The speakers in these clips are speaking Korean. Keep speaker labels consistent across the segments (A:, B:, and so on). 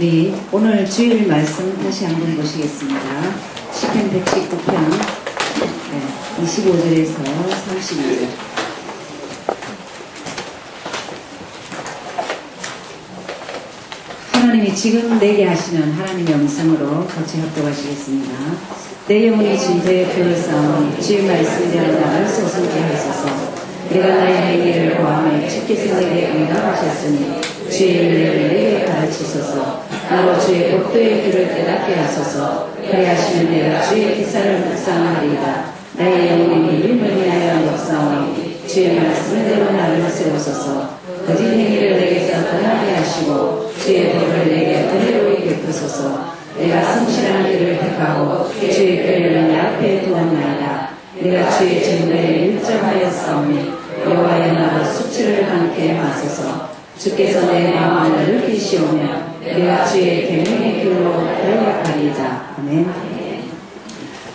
A: 우리 오늘 주일 말씀 다시 한번 보시겠습니다. 시편 119편 25절에서 32절. 하나님이 지금 내게 하시는 하나님의 음성으로 같이 합독하시겠습니다. 내 영혼이 진토에 표를 쌓으니 주의 말씀대로 나를 솟게 하소서. 내가 나의 행위를 고하며 주께서 내게 응답하셨으니 주의 은혜를 내게 가르치소서. 나로 주의 법도의 길을 깨닫게 하소서. 그리하시면 내가 주의 기사를 묵상하리이다. 나의 영혼이 이름을 위하여 묵상하니 주의 말씀대로 나를 세우소서. 거짓 행위를 내게서 떠나게 하시고 주의 법을 내게 은혜로 베푸소서. 내가 성실한 길을 택하고 주의 꾀를 내 앞에 두었나이다. 내가 주의 증거에 일정하여 싸우니 여호와여 나로 수치를 함께 하소서. 주께서 내 마음을 넓히시오며 내가 주의 계명의 길로 달려가리이다. 아멘.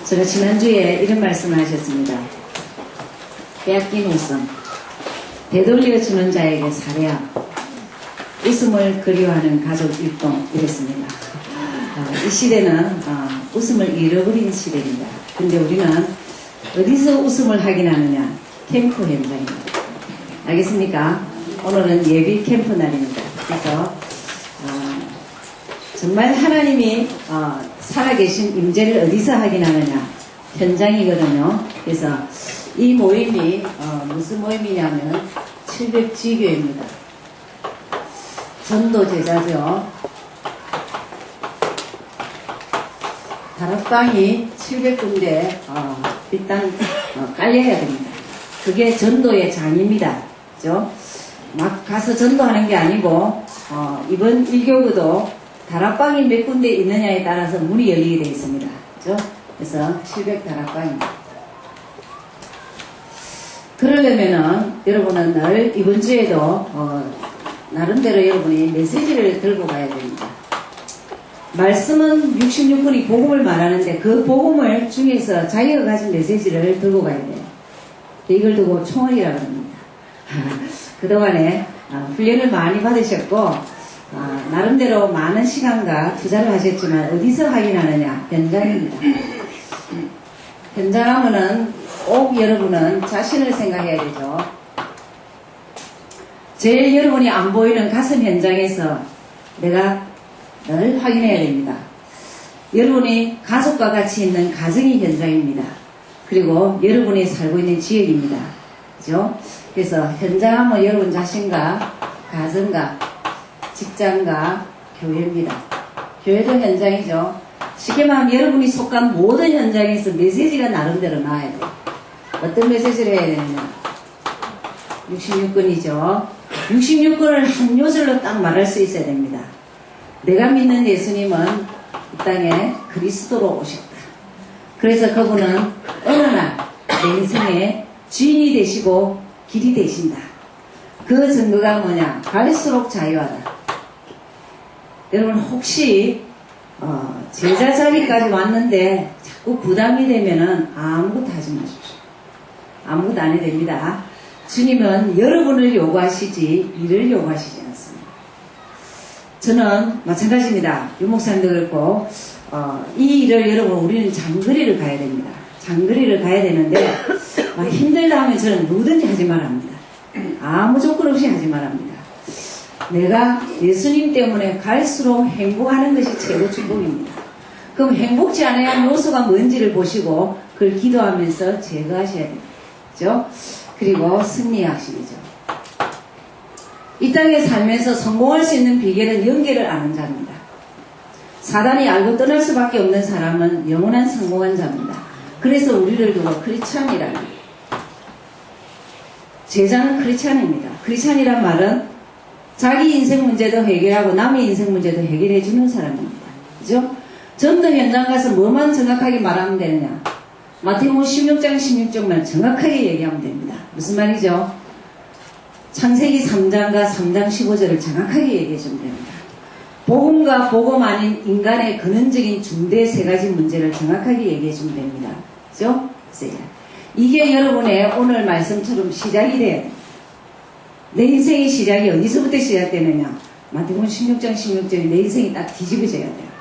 A: 제가 지난주에 이런 말씀을 하셨습니다. 빼앗긴 웃음, 되돌려 주는 자에게 살해함, 웃음을 그리워하는 가족 일동, 이랬습니다. 이 시대는 웃음을 잃어버린 시대입니다. 근데 우리는 어디서 웃음을 하긴 하느냐? 캠프 현장입니다. 알겠습니까? 오늘은 예비 캠프 날입니다. 그래서 정말 하나님이 살아계신 임재를 어디서 하긴 하느냐? 현장이거든요. 그래서 이 모임이 무슨 모임이냐면 700지교입니다. 전도 제자죠. 다락방이 700군데 일단 깔려야 됩니다. 그게 전도의 장입니다. 그죠? 막 가서 전도하는 게 아니고 이번 일교구도 다락방이 몇 군데 있느냐에 따라서 문이 열리게 되어 있습니다. 그죠? 그래서 700 다락방입니다. 그러려면은 여러분은 늘 이번 주에도 나름대로 여러분이 메시지를 들고 가야 됩니다. 말씀은 66분이 복음을 말하는데 그 복음을 중에서 자기가 가진 메시지를 들고 가야 돼요. 이걸 두고 총알이라고 합니다. 그동안에 훈련을 많이 받으셨고 나름대로 많은 시간과 투자를 하셨지만 어디서 확인하느냐? 현장입니다. 현장 하면은 꼭 여러분은 자신을 생각해야 되죠. 제일 여러분이 안 보이는 가슴 현장에서 내가 늘 확인해야 됩니다. 여러분이 가족과 같이 있는 가정이 현장입니다. 그리고 여러분이 살고 있는 지역입니다. 그죠? 그래서 현장하면 여러분 자신과 가정과 직장과 교회입니다. 교회도 현장이죠. 쉽게 말하면 여러분이 속한 모든 현장에서 메시지가 나름대로 나와야 돼요. 어떤 메시지를 해야 되느냐? 66권이죠. 66권을 한 요절로 딱 말할 수 있어야 됩니다. 내가 믿는 예수님은 이 땅에 그리스도로 오셨다. 그래서 그분은 어느 날 내 인생의 주인이 되시고 길이 되신다. 그 증거가 뭐냐? 갈수록 자유하다. 여러분 혹시 제자 자리까지 왔는데 자꾸 부담이 되면은 아무것도 하지 마십시오. 아무것도 안 해도 됩니다. 주님은 여러분을 요구하시지 일을 요구하시지 않습니다. 저는 마찬가지입니다. 유목사님도 그렇고 이 일을 여러분 우리는 장거리를 가야 됩니다. 장거리를 가야 되는데 힘들다 하면 저는 누구든지 하지 말합니다. 아무 조건 없이 하지 말합니다. 내가 예수님 때문에 갈수록 행복하는 것이 최고 축복입니다. 그럼 행복지 않아야 할 요소가 뭔지를 보시고 그걸 기도하면서 제거하셔야 됩니다. 그죠? 그리고 승리학식이죠. 이 땅에 살면서 성공할 수 있는 비결은 연계를 아는 자입니다. 사단이 알고 떠날 수밖에 없는 사람은 영원한 성공한 자입니다. 그래서 우리를 두고 크리스찬이라는 거예요. 제자는 크리스찬입니다. 크리스찬이란 말은 자기 인생 문제도 해결하고 남의 인생 문제도 해결해 주는 사람입니다. 그죠? 전도 현장 가서 뭐만 정확하게 말하면 되느냐? 마태복음 16장 16절만 정확하게 얘기하면 됩니다. 무슨 말이죠? 창세기 3장과 3장 15절을 정확하게 얘기해 주면 됩니다. 복음과 복음 아닌 인간의 근원적인 중대 세 가지 문제를 정확하게 얘기해 주면 됩니다. 그죠? 이게 여러분의 오늘 말씀처럼 시작이 돼야 됩니다. 내 인생의 시작이 어디서부터 시작되느냐? 마태복음 16장 16절에 내 인생이 딱 뒤집어져야 돼요.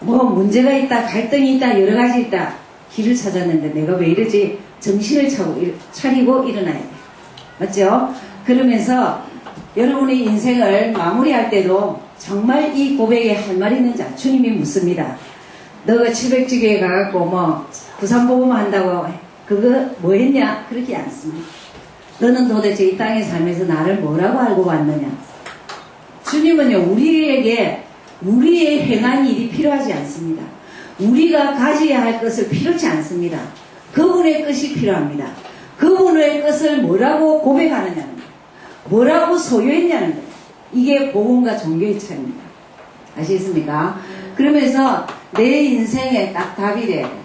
A: 뭐 문제가 있다, 갈등이 있다, 여러 가지 있다. 길을 찾았는데 내가 왜 이러지? 정신을 차리고 일어나야 돼요. 맞죠? 그러면서 여러분의 인생을 마무리할 때도 정말 이 고백에 할 말이 있는지 주님이 묻습니다. 너가 700지교에 가갖고 뭐 부산복음 한다고 그거 뭐 했냐? 그렇게 않습니다. 너는 도대체 이 땅에 살면서 나를 뭐라고 알고 왔느냐? 주님은요, 우리에게 우리의 행한 일이 필요하지 않습니다. 우리가 가져야 할 것을 필요치 않습니다. 그분의 것이 필요합니다. 그분의 것을 뭐라고 고백하느냐는 거예요. 뭐라고 소유했냐는 거예요. 이게 복음과 종교의 차이입니다. 아시겠습니까? 그러면서 내 인생에 딱 답이 돼야 돼요.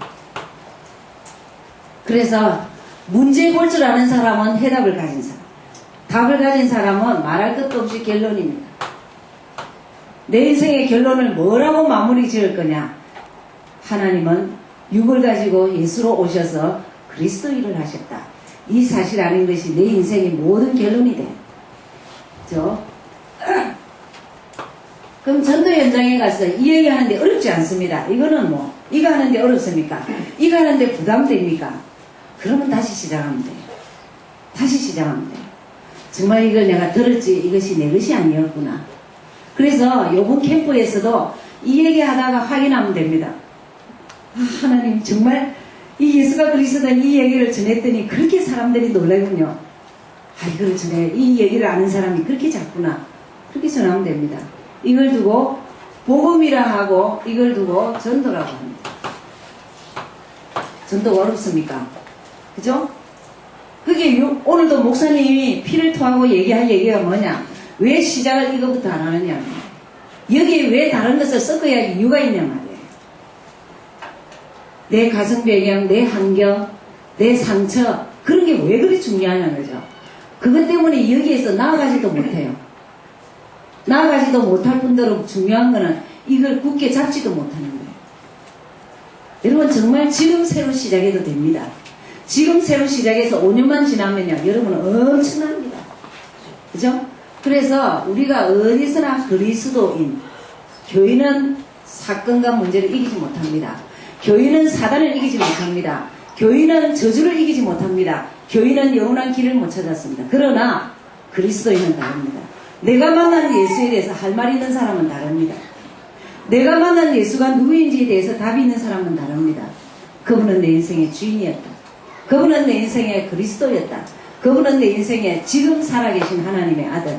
A: 그래서 문제 볼 줄 아는 사람은 해답을 가진 사람, 답을 가진 사람은 말할 것도 없이 결론입니다. 내 인생의 결론을 뭐라고 마무리 지을 거냐? 하나님은 육을 가지고 예수로 오셔서 그리스도 일을 하셨다. 이 사실 아는 것이 내 인생의 모든 결론이 돼. 그죠? 그럼 전도 현장에 가서 이 얘기 하는데 어렵지 않습니다. 이거는 뭐, 이거 하는데 어렵습니까? 이거 하는데 부담됩니까? 그러면 다시 시작하면 돼요. 다시 시작하면 돼요. 정말 이걸 내가 들었지, 이것이 내 것이 아니었구나. 그래서 요번 캠프에서도 이 얘기 하다가 확인하면 됩니다. 아, 하나님, 정말 이 예수가 그리스도인 이 얘기를 전했더니 그렇게 사람들이 놀라군요. 아, 이걸 전해, 이 얘기를 아는 사람이 그렇게 작구나. 그렇게 전하면 됩니다. 이걸 두고 복음이라 하고 이걸 두고 전도라고 합니다. 전도가 어렵습니까? 그죠? 그게 오늘도 목사님이 피를 토하고 얘기할 얘기가 뭐냐? 왜 시작을 이거부터 안 하느냐? 여기에 왜 다른 것을 섞어야 할 이유가 있냐 말이에요. 내 가정 배경, 내 환경, 내 상처, 그런 게 왜 그리 중요하냐는 거죠. 그것 때문에 여기에서 나아가지도 못해요. 나아가지도 못할 뿐더러 중요한 거는 이걸 굳게 잡지도 못하는 거예요. 여러분, 정말 지금 새로 시작해도 됩니다. 지금 새로 시작해서 5년만 지나면요, 여러분은 엄청납니다. 그죠? 그래서 우리가 어디서나 그리스도인, 교인은 사건과 문제를 이기지 못합니다. 교인은 사단을 이기지 못합니다. 교인은 저주를 이기지 못합니다. 교인은 영원한 길을 못 찾았습니다. 그러나 그리스도인은 다릅니다. 내가 만난 예수에 대해서 할 말이 있는 사람은 다릅니다. 내가 만난 예수가 누구인지에 대해서 답이 있는 사람은 다릅니다. 그분은 내 인생의 주인이었다. 그분은 내 인생의 그리스도였다. 그분은 내 인생의 지금 살아계신 하나님의 아들.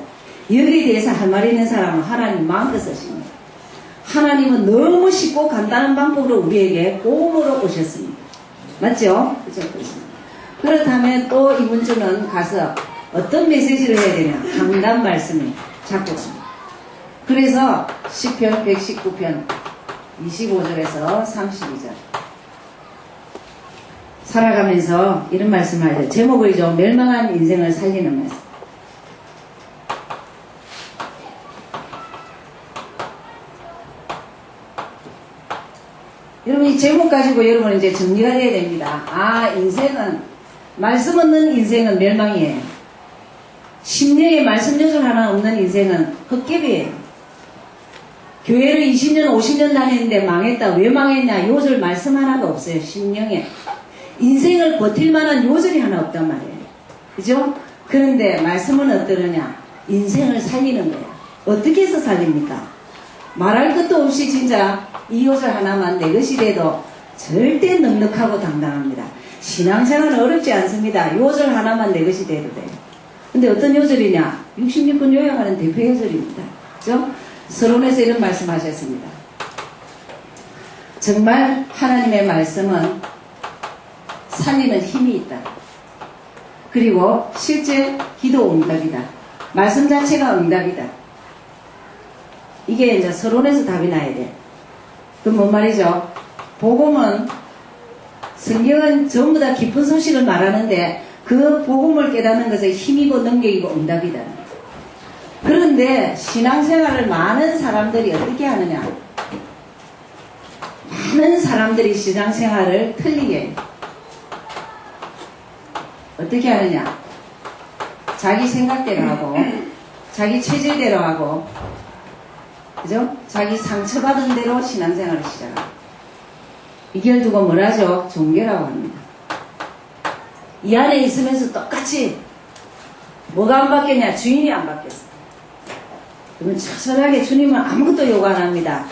A: 여기에 대해서 할 말이 있는 사람은 하나님 마음껏 쓰십니다. 하나님은 너무 쉽고 간단한 방법으로 우리에게 보험으로 오셨습니다. 맞죠? 그렇죠? 그렇다면 또 이번 주는 가서 어떤 메시지를 해야 되냐? 강단 말씀이 잡고 있습니다. 그래서 시편 119편 25절에서 32절 살아가면서 이런 말씀을 하죠. 제목이죠. 멸망한 인생을 살리는 말씀. 여러분, 이 제목 가지고 여러분은 이제 정리가 돼야 됩니다. 아, 인생은, 말씀 없는 인생은 멸망이에요. 심령에 말씀 요절 하나 없는 인생은 헛개비예요. 교회를 20년, 50년 다녔는데 망했다. 왜 망했냐? 요절 말씀 하나도 없어요. 심령에. 인생을 버틸 만한 요절이 하나 없단 말이에요. 그죠? 그런데 말씀은 어떠느냐? 인생을 살리는 거예요. 어떻게 해서 살립니까? 말할 것도 없이 진짜 이 요절 하나만 내 것이 돼도 절대 넉넉하고 당당합니다. 신앙생활은 어렵지 않습니다. 요절 하나만 내 것이 돼도 돼요. 근데 어떤 요절이냐? 66권 요약하는 대표 요절입니다. 그죠? 서론에서 이런 말씀 하셨습니다. 정말 하나님의 말씀은 살리는 힘이 있다. 그리고 실제 기도 응답이다. 말씀 자체가 응답이다. 이게 이제 서론에서 답이 나야 돼. 그럼 뭔 말이죠? 복음은, 성경은 전부 다 깊은 소식을 말하는데 그 복음을 깨닫는 것은 힘이고 능력이고 응답이다. 그런데 신앙생활을 많은 사람들이 어떻게 하느냐? 많은 사람들이 신앙생활을 틀리게 해요. 어떻게 하느냐? 자기 생각대로 하고 자기 체질대로 하고, 그죠? 자기 상처받은 대로 신앙생활을 시작하고. 이걸 두고 뭐라죠? 종교라고 합니다. 이 안에 있으면서 똑같이 뭐가 안 바뀌었냐? 주인이 안 바뀌었어. 그러면 처절하게 주님은 아무것도 요구 안 합니다.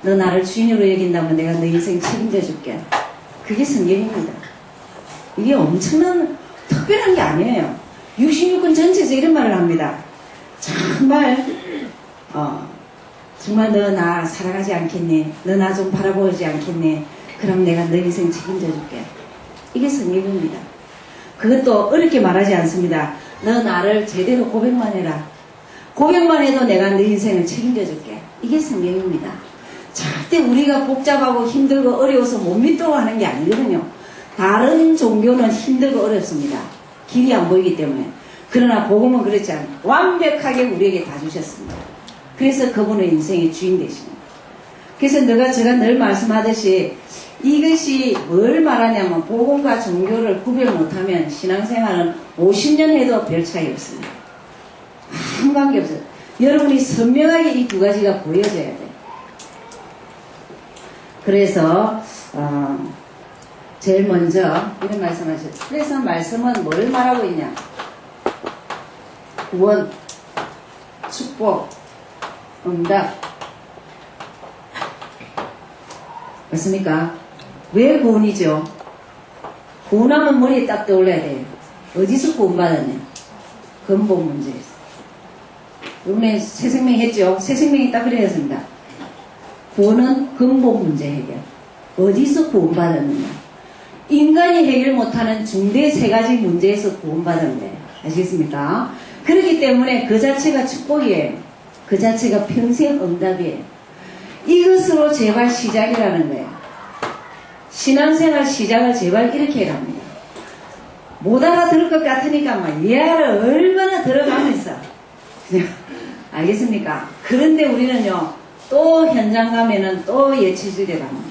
A: 너 나를 주인으로 여긴다면 내가 너 인생 책임져 줄게. 그게 성경입니다. 이게 엄청난 특별한 게 아니에요. 66권 전체에서 이런 말을 합니다. 정말 정말 너 나 사랑하지 않겠니? 너 나 좀 바라보지 않겠니? 그럼 내가 너 인생 책임져 줄게. 이게 성경입니다. 그것도 어렵게 말하지 않습니다. 너 나를 제대로 고백만 해라. 고백만 해도 내가 너 인생을 책임져 줄게. 이게 성경입니다. 절대 우리가 복잡하고 힘들고 어려워서 못 믿도록 하는 게 아니거든요. 다른 종교는 힘들고 어렵습니다. 길이 안 보이기 때문에. 그러나 복음은 그렇지 않아요. 완벽하게 우리에게 다 주셨습니다. 그래서 그분은 인생의 주인 되십니다. 그래서 제가 늘 말씀하듯이 이것이 뭘 말하냐면 복음과 종교를 구별 못하면 신앙생활은 50년 해도 별 차이 없습니다. 아무 관계 없어요. 여러분이 선명하게 이 두 가지가 보여져야 돼요. 그래서 제일 먼저 이런 말씀하셨죠. 그래서 말씀은 뭘 말하고 있냐? 구원, 축복, 응답. 맞습니까? 왜 구원이죠? 구원하면 머리에 딱 떠올려야 돼요. 어디서 구원받았냐? 근본 문제에서. 이번에 새 생명 했죠? 새 생명이 딱 그래였습니다. 구원은 근본 문제 해결. 어디서 구원받았느냐? 인간이 해결 못하는 중대 세 가지 문제에서 구원받았는데 아시겠습니까? 그렇기 때문에 그 자체가 축복이에요. 그 자체가 평생 응답이에요. 이것으로 제발 시작이라는 거예요. 신앙생활 시작을 제발 이렇게 해랍니다. 못 알아들을 것 같으니까 막 이해를 얼마나 들어가면서 그냥 알겠습니까? 그런데 우리는요 또 현장 가면은 또 예체질대로 합니다.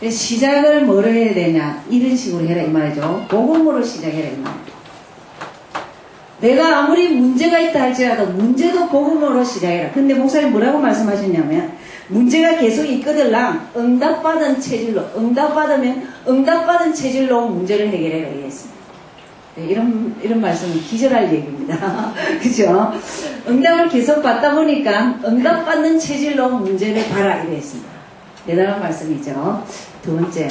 A: 시작을 뭐로 해야 되냐? 이런 식으로 해라 이 말이죠. 복음으로 시작해라 이 말이죠. 내가 아무리 문제가 있다 할지라도 문제도 복음으로 시작해라. 근데 목사님 뭐라고 말씀하셨냐면 문제가 계속 있거들랑 응답받은 체질로 응답받은 체질로 문제를 해결해라 이랬습니다. 네, 이런 말씀은 기절할 얘기입니다. 그죠? 응답을 계속 받다 보니까 응답받는 체질로 문제를 봐라 이랬습니다. 대단한 말씀이죠. 두 번째.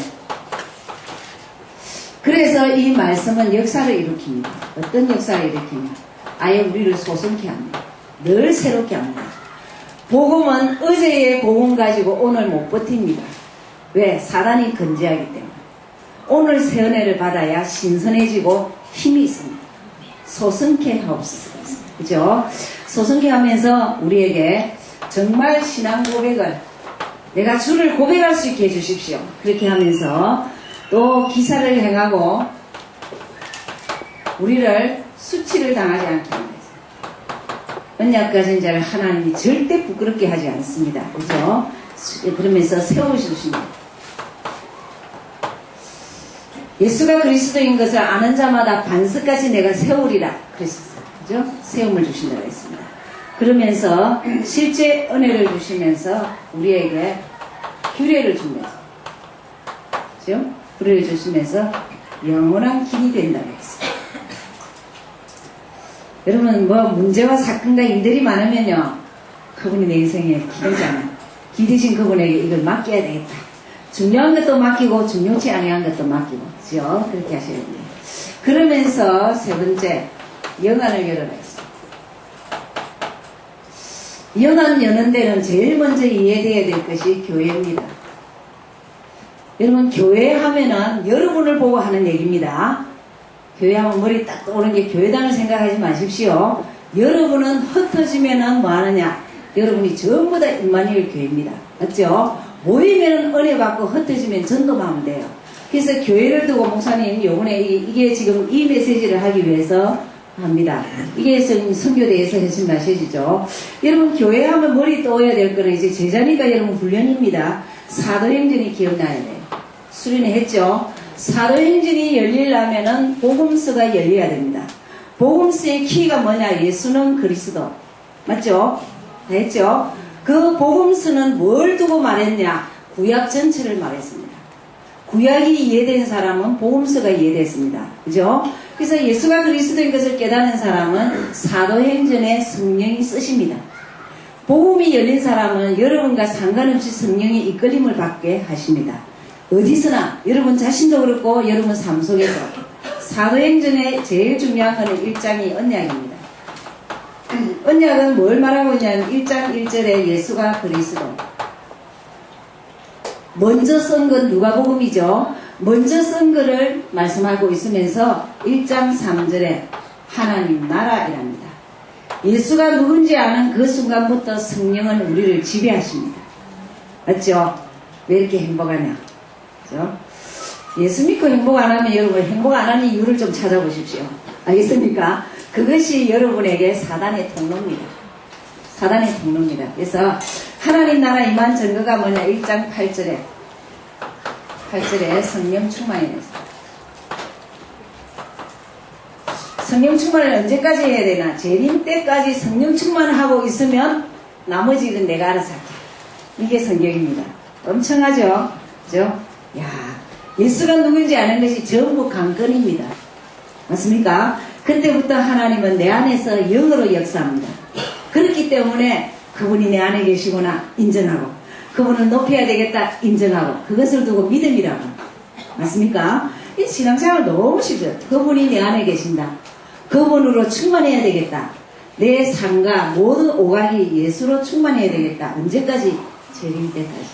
A: 그래서 이 말씀은 역사를 일으킵니다. 어떤 역사를 일으키냐? 아예 우리를 소성케 합니다. 늘 새롭게 합니다. 복음은 어제의 복음 가지고 오늘 못 버팁니다. 왜? 사단이 건재하기 때문에. 오늘 새 은혜를 받아야 신선해지고 힘이 있습니다. 소성케 하옵소서. 그죠? 소성케 하면서 우리에게 정말 신앙 고백을 내가 주를 고백할 수 있게 해주십시오. 그렇게 하면서 또 기사를 행하고 우리를 수치를 당하지 않게 합니다. 언약 가진 자를 하나님이 절대 부끄럽게 하지 않습니다. 그죠? 그러면서 세워주십니다. 예수가 그리스도인 것을 아는 자마다 반석까지 내가 세우리라 그랬었어요. 그죠? 세움을 주신다고 했습니다. 그러면서 실제 은혜를 주시면서 우리에게 규례를 주면서 그죠? 규례를 주시면서 영원한 길이 된다고 했습니다. 여러분 뭐 문제와 사건과 일들이 많으면요 그분이 내 인생에 기대잖아요. 기대신 그분에게 이걸 맡겨야 되겠다. 중요한 것도 맡기고 중요치 않은 것도 맡기고 그죠? 그렇게 하셔야 됩니다. 그러면서 세 번째 영안을 열어라 했습니다. 영안 여는 데는 제일 먼저 이해되어야 될 것이 교회입니다. 여러분 교회 하면은 여러분을 보고 하는 얘기입니다. 교회 하면 머리 딱 떠오르는 게 교회당을 생각하지 마십시오. 여러분은 흩어지면은 뭐 하느냐? 여러분이 전부 다 임마누엘 교회입니다. 맞죠? 모이면은 은혜 받고 흩어지면 전도하면 돼요. 그래서 교회를 두고 목사님 요번에 이게 지금 이 메시지를 하기 위해서 합니다. 이게 선교대에서 하신 메시지죠. 여러분 교회 하면 머리 떠야 될 거는 이제 제자니까 여러분 훈련입니다. 사도행전이 기억나야 돼요. 수련회 했죠. 사도행전이 열리려면은 복음서가 열려야 됩니다. 복음서의 키가 뭐냐? 예수는 그리스도. 맞죠? 됐죠? 그 복음서는 뭘 두고 말했냐? 구약 전체를 말했습니다. 구약이 이해된 사람은 복음서가 이해됐습니다. 그죠? 그래서 예수가 그리스도인 것을 깨닫는 사람은 사도행전에 성령이 쓰십니다. 복음이 열린 사람은 여러분과 상관없이 성령의 이끌림을 받게 하십니다. 어디서나 여러분 자신도 그렇고 여러분 삶 속에서 사도행전에 제일 중요한 것은 1장이 언약입니다. 언약은 뭘 말하고 있냐면 1장 1절에 예수가 그리스도. 먼저 쓴 건 누가복음이죠. 먼저 쓴 거를 말씀하고 있으면서 1장 3절에 하나님 나라이랍니다. 예수가 누군지 아는 그 순간부터 성령은 우리를 지배하십니다. 맞죠? 왜 이렇게 행복하냐? 그죠? 예수 믿고 행복 안 하면 여러분 행복 안 하는 이유를 좀 찾아보십시오. 알겠습니까? 그것이 여러분에게 사단의 통로입니다. 사단의 통로입니다. 그래서 하나님 나라 임한 증거가 뭐냐? 1장 8절에 성령 충만이 됐어요. 성령 충만을 언제까지 해야 되나? 재림 때까지 성령 충만하고 있으면 나머지는 내가 알아서 할게. 이게 성경입니다. 엄청하죠? 그죠? 야, 예수가 누구인지 아는 것이 전부 관건입니다. 맞습니까? 그때부터 하나님은 내 안에서 영으로 역사합니다. 그렇기 때문에 그분이 내 안에 계시구나 인정하고, 그분을 높여야 되겠다 인정하고, 그것을 두고 믿음이라고. 맞습니까? 이 신앙생활 너무 쉽죠. 그분이 내 안에 계신다. 그분으로 충만해야 되겠다. 내 삶과 모든 오각이 예수로 충만해야 되겠다. 언제까지? 재림 때까지.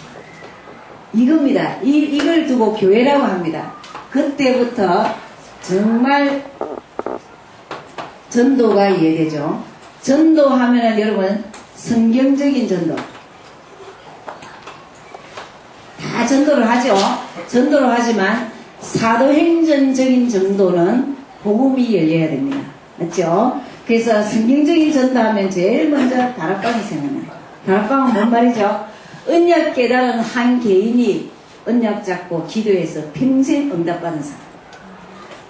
A: 이겁니다. 이걸 두고 교회라고 합니다. 그때부터 정말 전도가 이해되죠. 전도하면은 여러분 성경적인 전도. 다 전도를 하죠. 전도를 하지만 사도행전적인 전도는 복음이 열려야 됩니다. 맞죠? 그래서 성경적인 전도하면 제일 먼저 다락방이 생각나요. 다락방은 뭔 말이죠? 언약 깨달은 한 개인이 언약 잡고 기도해서 평생 응답받은 사람.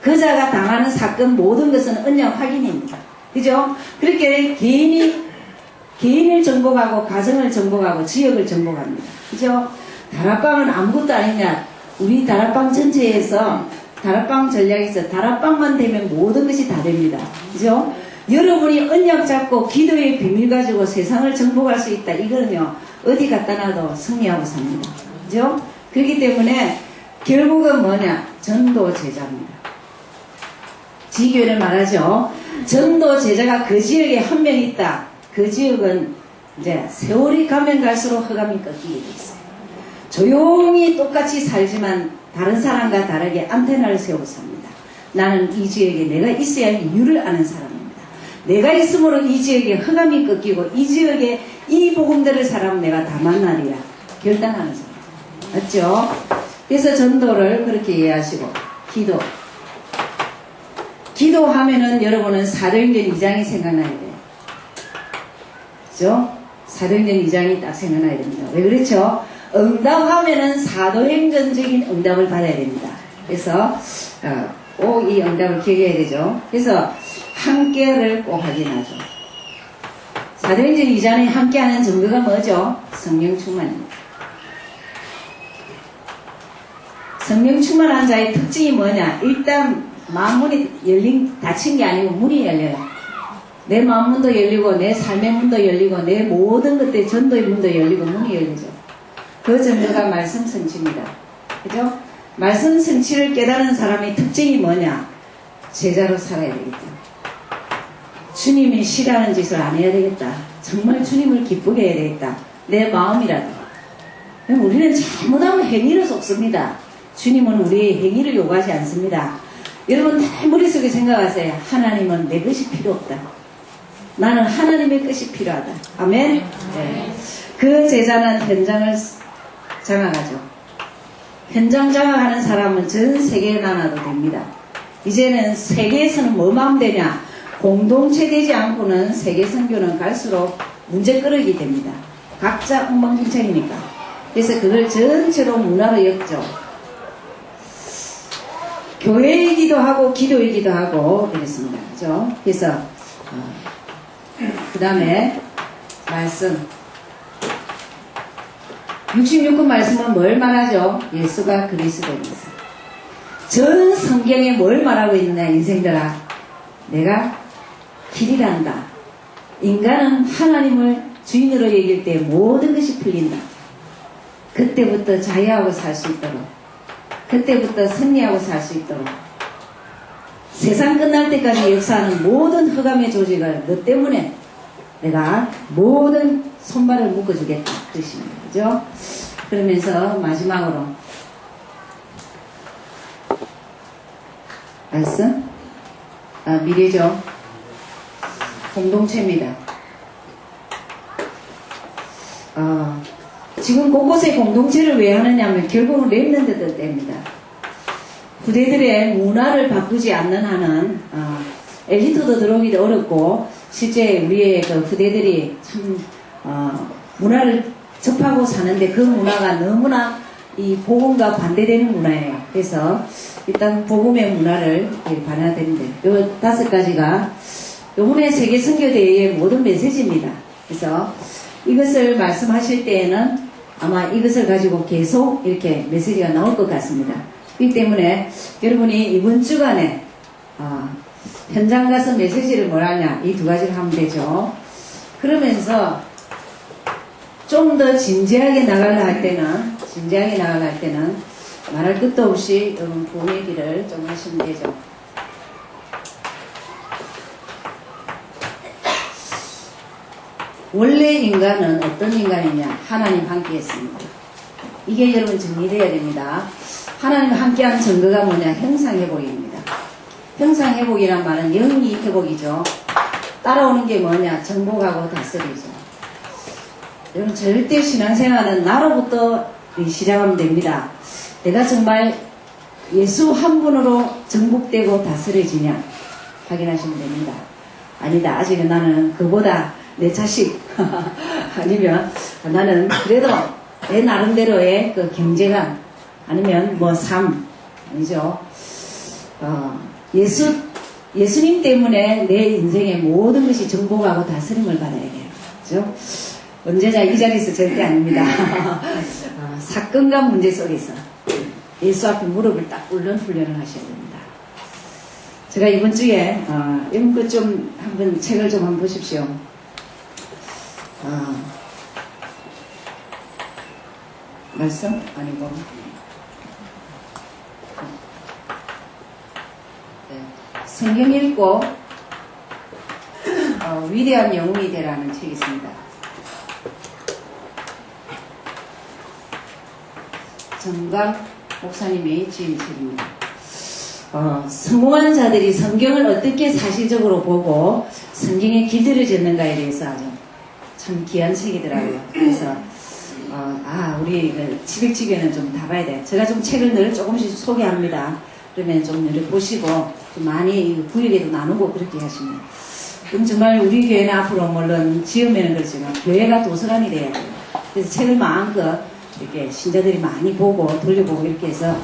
A: 그자가 당하는 사건 모든 것은 언약 확인입니다. 그죠? 그렇게 개인을 정복하고 가정을 정복하고 지역을 정복합니다. 그죠? 다락방은 아무것도 아니냐. 우리 다락방 전체에서 다락방 전략에서 다락방만 되면 모든 것이 다 됩니다. 그죠? 여러분이 언약 잡고 기도의 비밀 가지고 세상을 정복할 수 있다. 이거는요, 어디 갖다 놔도 승리하고 삽니다. 그죠? 그렇기 때문에 결국은 뭐냐? 전도 제자입니다. 지교를 말하죠. 전도 제자가 그 지역에 한 명 있다. 그 지역은 이제 세월이 가면 갈수록 흑암이 꺾이게 돼 있어요. 조용히 똑같이 살지만 다른 사람과 다르게 안테나를 세우고 삽니다. 나는 이 지역에 내가 있어야 할 이유를 아는 사람입니다. 내가 있으므로 이 지역에 흑암이 꺾이고 이 지역에 이 복음들을 사람 내가 다 만나리라 결단하는 사람. 맞죠? 그래서 전도를 그렇게 이해하시고 기도하면은 여러분은 사도행전 2장이 생각나야 돼요. 그죠? 사도행전 2장이 딱 생각나야 됩니다. 왜 그렇죠? 응답하면은 사도행전적인 응답을 받아야 됩니다. 그래서 꼭 이 응답을 기억해야 되죠. 그래서 함께를 꼭 확인하죠. 사도행전 2장에 함께하는 증거가 뭐죠? 성령 충만입니다. 성령 충만한 자의 특징이 뭐냐? 일단 마음문이 닫힌 게 아니고 문이 열려요. 내 마음문도 열리고 내 삶의 문도 열리고 내 모든 것들 전도의 문도 열리고 문이 열리죠. 그 증거가 말씀 성취입니다. 그죠? 말씀 성취를 깨달은 사람의 특징이 뭐냐? 제자로 살아야 되겠다. 주님이 싫어하는 짓을 안 해야 되겠다. 정말 주님을 기쁘게 해야 되겠다. 내 마음이라도. 우리는 잘못하면 행위를 속습니다. 주님은 우리의 행위를 요구하지 않습니다. 여러분 다 머릿속에 생각하세요. 하나님은 내 것이 필요 없다. 나는 하나님의 것이 필요하다. 아멘? 네. 그 제자는 현장을 장악하죠. 현장 장악하는 사람은 전 세계에 나눠도 됩니다. 이제는 세계에서는 뭐만 되냐? 공동체 되지 않고는 세계 선교는 갈수록 문제거리게 됩니다. 각자 엉망진창이니까. 그래서 그걸 전체로 문화로 엮죠. 교회이기도 하고 기도이기도 하고 그랬습니다. 그죠? 그래서 그 다음에 말씀 66권 말씀은 뭘 말하죠? 예수가 그리스도입니다. 전 성경에 뭘 말하고 있느냐 인생들아, 내가 길이란다. 인간은 하나님을 주인으로 여길 때 모든 것이 풀린다. 그때부터 자유하고 살 수 있도록, 그때부터 승리하고 살 수 있도록, 세상 끝날 때까지 역사하는 모든 흑암의 조직을 너 때문에 내가 모든 손발을 묶어주겠다. 그러십니다. 그죠? 그러면서 마지막으로 말씀? 미래죠. 공동체입니다. 지금 곳곳에 공동체를 왜 하느냐면 결국은 랩런트들 때입니다. 후대들의 문화를 바꾸지 않는 한은 엘리트도 들어오기도 어렵고 실제 우리의 그 후대들이 참 문화를 접하고 사는데 그 문화가 너무나 이 복음과 반대되는 문화예요. 그래서 일단 복음의 문화를 반해야 되는데 요 5가지가 요번에 세계 선교대회의 모든 메시지입니다. 그래서 이것을 말씀하실 때에는 아마 이것을 가지고 계속 이렇게 메시지가 나올 것 같습니다. 그렇기 때문에 여러분이 이번 주간에 현장 가서 메시지를 뭘 하냐, 이 2가지를 하면 되죠. 그러면서 좀 더 진지하게 나가려 할 때는 말할 끝도 없이 여러분 부흥의 길을 좀 하시면 되죠. 원래 인간은 어떤 인간이냐? 하나님 함께 했습니다. 이게 여러분 정리되어야 됩니다. 하나님 함께한 증거가 뭐냐? 형상회복입니다. 형상회복이란 말은 영이 회복이죠. 따라오는 게 뭐냐? 정복하고 다스리죠. 여러분 절대 신앙생활은 나로부터 시작하면 됩니다. 내가 정말 예수 한 분으로 정복되고 다스려지냐? 확인하시면 됩니다. 아니다. 아직은 나는 그보다 내 자식 아니면 나는 그래도 내 나름대로의 그 경제관 아니면 뭐 삶 아니죠. 예수님 때문에 내 인생의 모든 것이 정복하고 다스림을 받아야 돼요. 그죠? 언제자 이 자리에서 절대 아닙니다. 사건과 문제 속에서 예수 앞에 무릎을 딱 꿇는 훈련을 하셔야 됩니다. 제가 이번 주에 이런 것 좀 한번 책을 좀 한번 보십시오. 말씀? 아니고 네. 성경 읽고 위대한 영웅이 되라는 책이 있습니다. 정강 목사님이 지은 책입니다. 성공한 자들이 성경을 어떻게 사실적으로 보고 성경에 길들여 졌는가에 대해서 아주 참 귀한 책이더라고요. 그래서 우리 지백지교는 좀 다 봐야 돼. 제가 좀 책을 늘 조금씩 소개합니다. 그러면 좀 이렇게 보시고 좀 많이 구역에도 나누고 그렇게 하시면. 그럼 정말 우리 교회는 앞으로 물론 지으면 그렇지만 교회가 도서관이 돼야 돼요. 그래서 책을 마음껏 이렇게 신자들이 많이 보고 돌려보고 이렇게 해서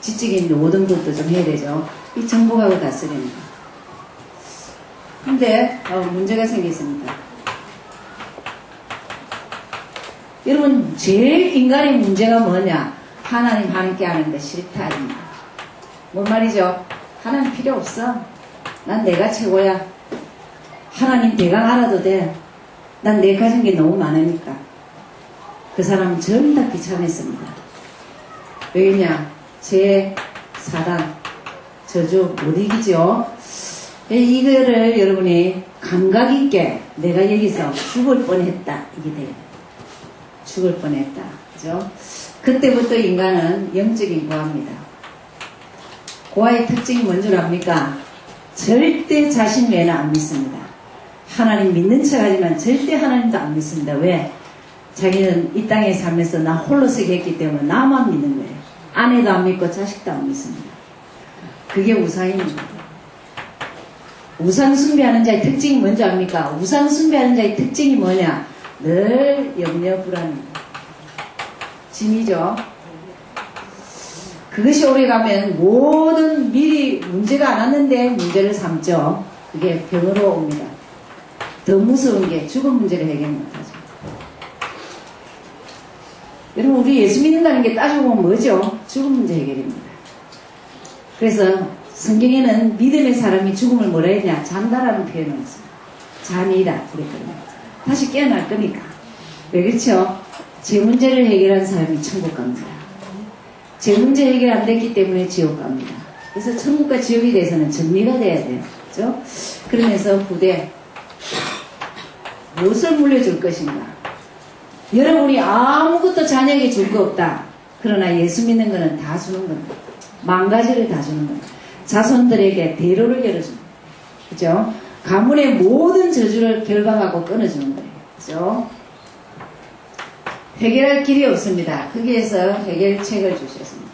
A: 지적인 모든 것도 좀 해야 되죠. 이 정복하고 다스립니다. 근데 문제가 생겼습니다. 여러분 제일 인간의 문제가 뭐냐? 하나님 함께 하는데 싫다. 뭔 말이죠? 하나님 필요 없어. 난 내가 최고야. 하나님 대강 알아도 돼. 난 내 가진 게 너무 많으니까. 그 사람은 전부 다 비참했습니다. 왜냐? 제 사단, 저주 못 이기죠? 이거를 여러분이 감각 있게 내가 여기서 죽을 뻔했다. 이게 돼요. 죽을 뻔했다. 그죠? 그때부터 인간은 영적인 고아입니다. 고아의 특징이 뭔 줄 압니까? 절대 자신 외에는 안 믿습니다. 하나님 믿는 척 하지만 절대 하나님도 안 믿습니다. 왜? 자기는 이 땅에 살면서 나 홀로 서게 했기 때문에 나만 믿는 거예요. 아내도 안 믿고 자식도 안 믿습니다. 그게 우상입니다. 우상 숭배하는 자의 특징이 뭔지 압니까? 우상 숭배하는 자의 특징이 뭐냐? 늘 염려 불안입니다. 짐이죠. 그것이 오래가면 모든 미리 문제가 안 왔는데 문제를 삼죠. 그게 병으로 옵니다. 더 무서운 게 죽은 문제를 해결 못하죠. 여러분, 우리 예수 믿는다는 게 따지고 보면 뭐죠? 죽은 문제 해결입니다. 그래서 성경에는 믿음의 사람이 죽음을 뭐라 했냐? 잔다라는 표현을 했어요. 잔이다 그랬거든요. 다시 깨어날 거니까. 왜 그렇죠? 제 문제를 해결한 사람이 천국 갑니다. 제 문제 해결 안 됐기 때문에 지옥 갑니다. 그래서 천국과 지옥에 대해서는 정리가 돼야 돼요. 그렇죠? 그러면서 부대 무엇을 물려줄 것인가? 여러분이 아무것도 자녀에게 줄 거 없다. 그러나 예수 믿는 거는 다 주는 겁니다. 만 가지를 다 주는 겁니다. 자손들에게 대로를 열어줍니다. 그죠? 가문의 모든 저주를 결박하고 끊어주는 거예요. 그죠? 해결할 길이 없습니다. 거기에서 해결책을 주셨습니다.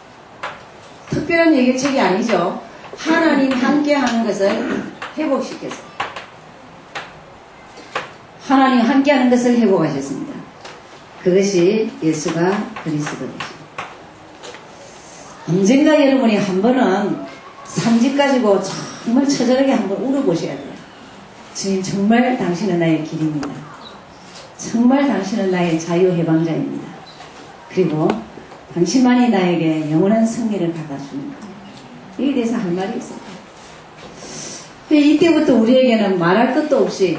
A: 특별한 해결책이 아니죠. 하나님 함께 하는 것을 회복시켰어요. 하나님 함께 하는 것을 회복하셨습니다. 그것이 예수가 그리스도이십니다. 언젠가 여러분이 한 번은 삼집 가지고 정말 처절하게 한번 울어보셔야 돼요. 주님, 정말 당신은 나의 길입니다. 정말 당신은 나의 자유해방자입니다. 그리고 당신만이 나에게 영원한 승리를 받아주는 거예요. 이에 대해서 할 말이 있어요. 이때부터 우리에게는 말할 것도 없이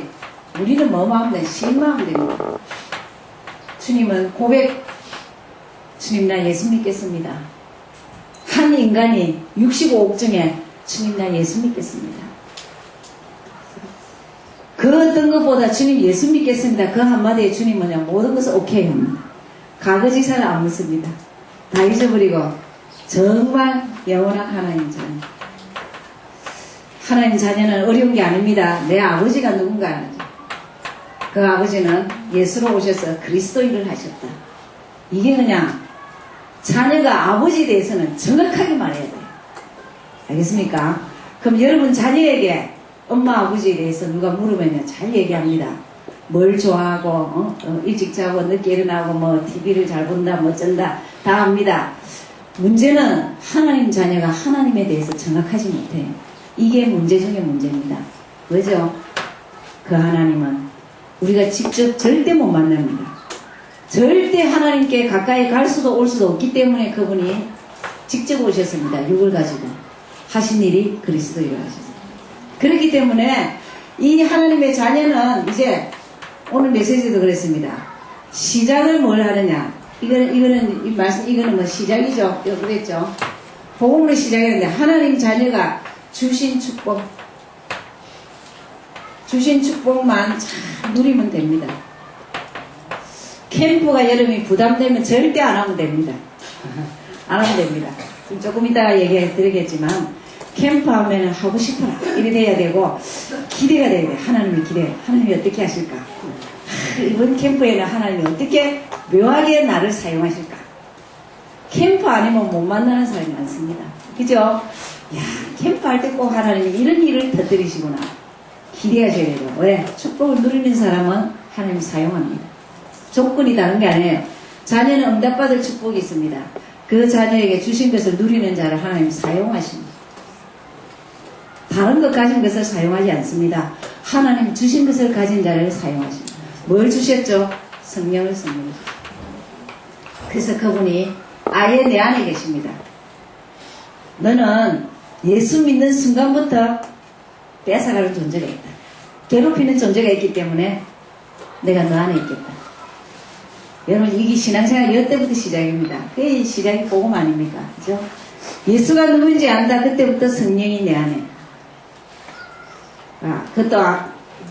A: 우리는 뭐만 하면 돼? 신만 하면 됩니다. 주님은 고백, 주님 나 예수 믿겠습니다. 한 인간이 65억 중에 주님 나 예수 믿겠습니다. 그 어떤 것보다 주님 예수 믿겠습니다. 그 한마디에 주님은 모든 것을 오케이 합니다. 가거지사를 안 묻습니다. 다 잊어버리고 정말 영원한 하나님 자녀. 하나님 자녀는 어려운 게 아닙니다. 내 아버지가 누군가 알죠. 그 아버지는 예수로 오셔서 그리스도 일을 하셨다. 이게 그냥 자녀가 아버지에 대해서는 정확하게 말해야 돼요. 알겠습니까? 그럼 여러분 자녀에게 엄마 아버지에 대해서 누가 물으면 잘 얘기합니다. 뭘 좋아하고 일찍 자고 늦게 일어나고 뭐 TV를 잘 본다 뭐 어쩐다 다 합니다. 문제는 하나님 자녀가 하나님에 대해서 정확하지 못해요. 이게 문제 중에 문제입니다. 왜죠? 그 하나님은 우리가 직접 절대 못 만납니다. 절대 하나님께 가까이 갈 수도 올 수도 없기 때문에 그분이 직접 오셨습니다. 육을 가지고 하신 일이 그리스도이라 하셨습니다. 그렇기 때문에 이 하나님의 자녀는 이제 오늘 메시지도 그랬습니다. 시작을 뭘 하느냐? 이거는 이 말씀 이거는 뭐 시작이죠. 그랬죠. 복음으로 시작했는데 하나님 자녀가 주신 축복만 잘 누리면 됩니다. 캠프가 여름이 부담되면 절대 안 하면 됩니다. 안 하면 됩니다. 조금 이따가 얘기해 드리겠지만 캠프 하면 하고 싶어라 이래 돼야 되고 기대가 돼야 돼. 하나님이 기대. 하나님이 어떻게 하실까? 이번 캠프에는 하나님이 어떻게 묘하게 나를 사용하실까? 캠프 아니면 못 만나는 사람이 많습니다. 그죠? 야, 캠프 할 때 꼭 하나님이 이런 일을 터뜨리시구나. 기대하셔야 되죠. 왜? 축복을 누리는 사람은 하나님 사용합니다. 조건이 다른 게 아니에요. 자녀는 응답받을 축복이 있습니다. 그 자녀에게 주신 것을 누리는 자를 하나님 사용하십니다. 다른 것 가진 것을 사용하지 않습니다. 하나님 주신 것을 가진 자를 사용하십니다. 뭘 주셨죠? 성령을 선물하셨습니다. 그래서 그분이 아예 내 안에 계십니다. 너는 예수 믿는 순간부터 뺏어가는 존재가 있다. 괴롭히는 존재가 있기 때문에 내가 너 안에 있겠다. 여러분 이게 신앙생활 이때부터 시작입니다. 그게 시작이 복음 아닙니까? 그죠? 예수가 누구인지 안다. 그때부터 성령이 내 안에. 그것도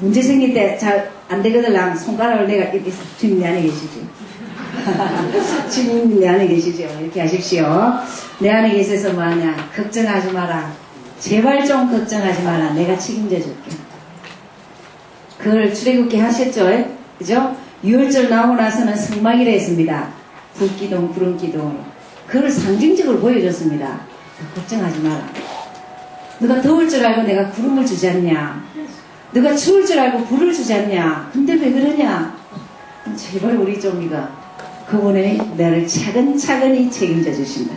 A: 문제 생길 때 잘 안 되거든. 손가락을 내가 이렇게 주님 내 안에 계시죠. 주님 내 안에 계시죠. 이렇게 하십시오. 내 안에 계셔서 뭐하냐. 걱정하지 마라. 제발 좀 걱정하지 마라. 내가 책임져 줄게. 그걸 출애굽기 하셨죠. 그죠? 6월절 나오고 나서는 성막이라 했습니다. 불기둥, 구름기둥. 그걸 상징적으로 보여줬습니다. 걱정하지 마라. 너가 더울 줄 알고 내가 구름을 주지 않냐. 너가 추울 줄 알고 불을 주지 않냐. 근데 왜 그러냐. 제발 우리 좀 이거 그분이 나를 차근차근히 책임져 주신다.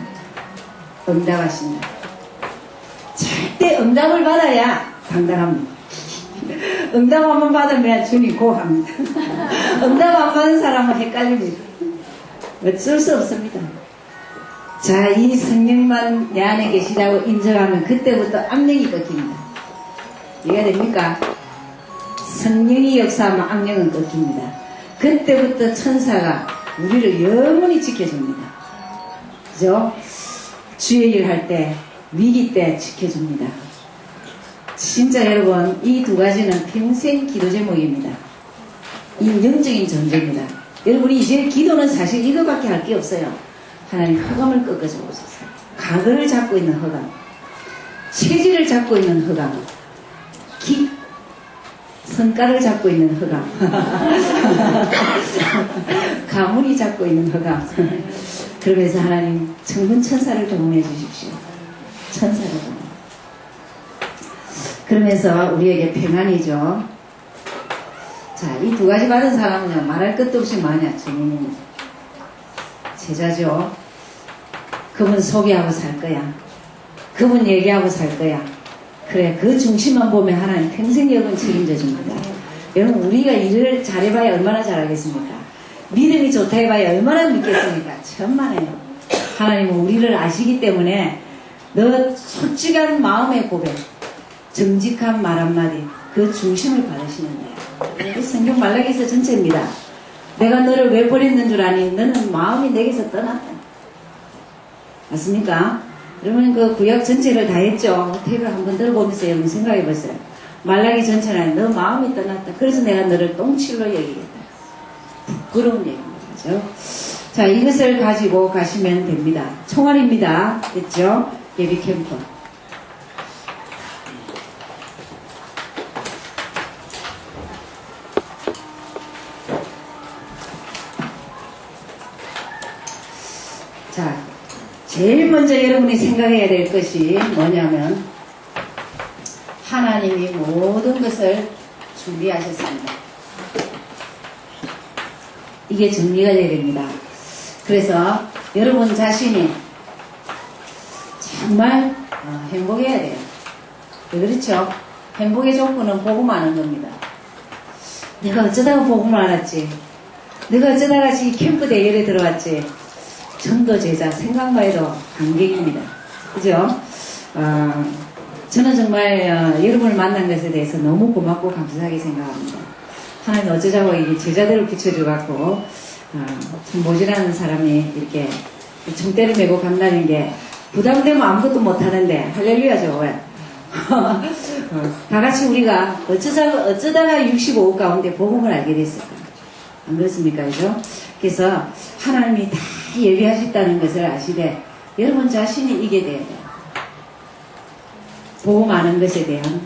A: 응답하신다. 절대 응답을 받아야 당당합니다. 응답 한번 받으면 주님 고합니다. 응답 안 받은 사람은 헷갈립니다. 어쩔 수 없습니다. 자, 이 성령만 내 안에 계시다고 인정하면 그때부터 악령이 꺾입니다. 이해가 됩니까? 성령이 역사하면 악령은 꺾입니다. 그때부터 천사가 우리를 영원히 지켜줍니다. 그죠? 주의 일 할 때, 위기 때 지켜줍니다. 진짜 여러분, 이 두 가지는 평생 기도 제목입니다. 이 영적인 존재입니다. 여러분이 이제 기도는 사실 이거밖에 할 게 없어요. 하나님 흑암을 꺾어줘 보소서. 각을 잡고 있는 흑암, 체질을 잡고 있는 흑암, 성깔을 잡고 있는 흑암, 가문이 잡고 있는 흑암. 그러면서 하나님 천군 천사를 동원해 주십시오. 천사를 동원. 그러면서 우리에게 평안이죠. 자, 이 두 가지 받은 사람은요, 말할 것도 없이 마냐, 주님이 제자죠. 그분 소개하고 살 거야. 그분 얘기하고 살 거야. 그래, 그 중심만 보면 하나님 평생 역은 책임져 줍니다. 여러분, 우리가 일을 잘해봐야 얼마나 잘하겠습니까? 믿음이 좋다 해봐야 얼마나 믿겠습니까? 천만에요. 하나님은 우리를 아시기 때문에 너 솔직한 마음의 고백, 정직한 말 한마디, 그 중심을 받으시는 거예요. 성경 말라기서 전체입니다. 내가 너를 왜 버렸는 줄 아니? 너는 마음이 내게서 떠났다. 맞습니까? 그러면 그 구약 전체를 다 했죠. 탭을 한번 들어보면서 여러분 생각해 보세요. 말라기 전체는 너 마음이 떠났다. 그래서 내가 너를 똥칠로 여기겠다. 부끄러운 얘기입니다. 그죠? 자, 이것을 가지고 가시면 됩니다. 총알입니다. 됐죠? 예비 캠프. 자, 제일 먼저 여러분이 생각해야 될 것이 뭐냐면 하나님이 모든 것을 준비하셨습니다. 이게 정리가 돼야 됩니다. 그래서 여러분 자신이 정말 행복해야 돼요. 그렇죠? 행복의 조건은 복음 아는 겁니다. 내가 어쩌다가 복음을 알았지? 내가 어쩌다가 이 캠프 대회에 들어왔지? 전도 제자 생각만 해도 감격입니다. 그죠? 저는 정말 여러분을 만난 것에 대해서 너무 고맙고 감사하게 생각합니다. 하나님 어쩌자고 이 제자들을 붙여줘갖고 참 모질하는 사람이 이렇게 정대를 메고 간다는 게 부담되면 아무것도 못하는데 할렐루야죠. 왜? 다 같이 우리가 어쩌다가 65억 가운데 복음을 알게 됐을까? 안 그렇습니까? 그죠? 그래서 하나님이 다 예비하셨다는 것을 아시되 여러분 자신이 이게 돼야 돼요. 복음 아는 것에 대한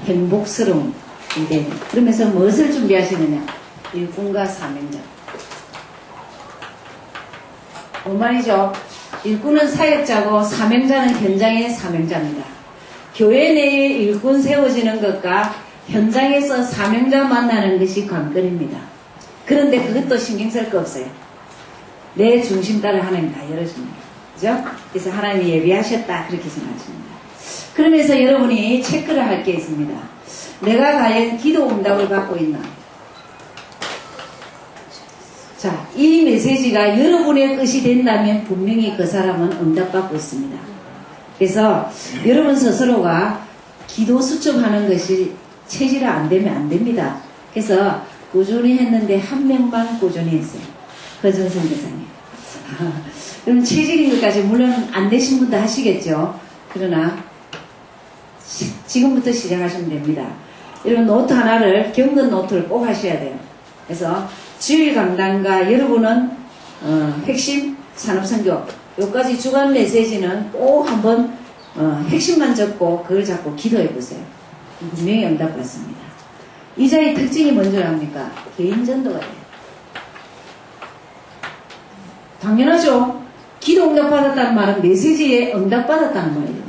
A: 행복스러움. 그러면서 무엇을 준비하시느냐? 일꾼과 사명자. 뭔 말이죠? 일꾼은 사역자고 사명자는 현장의 사명자입니다. 교회 내에 일꾼 세워지는 것과 현장에서 사명자 만나는 것이 관건입니다. 그런데 그것도 신경 쓸 거 없어요. 내 중심 따라 하나님 다 열어줍니다. 그죠? 그래서 하나님이 예비하셨다 그렇게 생각하십니다. 그러면서 여러분이 체크를 할 게 있습니다. 내가 과연 기도 응답을 받고 있나? 자, 이 메시지가 여러분의 것이 된다면 분명히 그 사람은 응답받고 있습니다. 그래서 여러분 스스로가 기도 수첩하는 것이 체질이 안 되면 안 됩니다. 그래서 꾸준히 했는데 한 명만 꾸준히 했어요. 허전성 대상에. 그럼 체질이기까지 물론 안 되신 분도 하시겠죠. 그러나 지금부터 시작하시면 됩니다. 여러분 노트 하나를 경건 노트를 꼭 하셔야 돼요. 그래서 주일 강단과 여러분은 핵심 산업선교 요까지 주간 메시지는 꼭 한번 핵심만 적고 그걸 잡고 기도해 보세요. 분명히 응답받습니다. 이 자의 특징이 뭔지 압니까? 개인 전도가 돼요. 당연하죠. 기도 응답받았다는 말은 메시지에 응답받았다는 말이에요.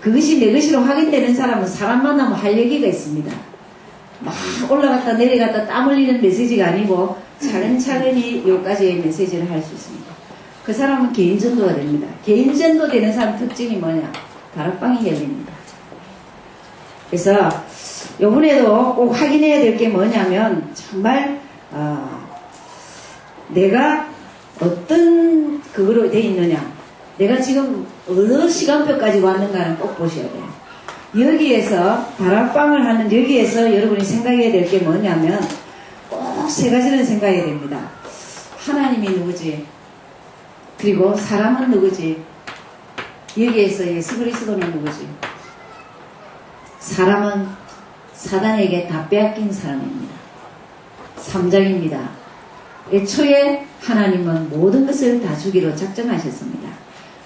A: 그것이 내 것이로 확인되는 사람은 사람 만나면 할 얘기가 있습니다. 막 올라갔다 내려갔다 땀 흘리는 메시지가 아니고 차근차근히 여기까지의 메시지를 할 수 있습니다. 그 사람은 개인전도가 됩니다. 개인전도 되는 사람 특징이 뭐냐? 다락방이 열립니다. 그래서 이번에도 꼭 확인해야 될 게 뭐냐면 정말 내가 어떤 그거로 돼 있느냐, 내가 지금 어느 시간표까지 왔는가는 꼭 보셔야 돼요. 여기에서 다락방을 하는 여기에서 여러분이 생각해야 될 게 뭐냐면 꼭 세 가지는 생각해야 됩니다. 하나님이 누구지? 그리고 사람은 누구지? 여기에서 예수 그리스도는 누구지? 사람은 사단에게 다 빼앗긴 사람입니다. 3장입니다. 애초에 하나님은 모든 것을 다 주기로 작정하셨습니다.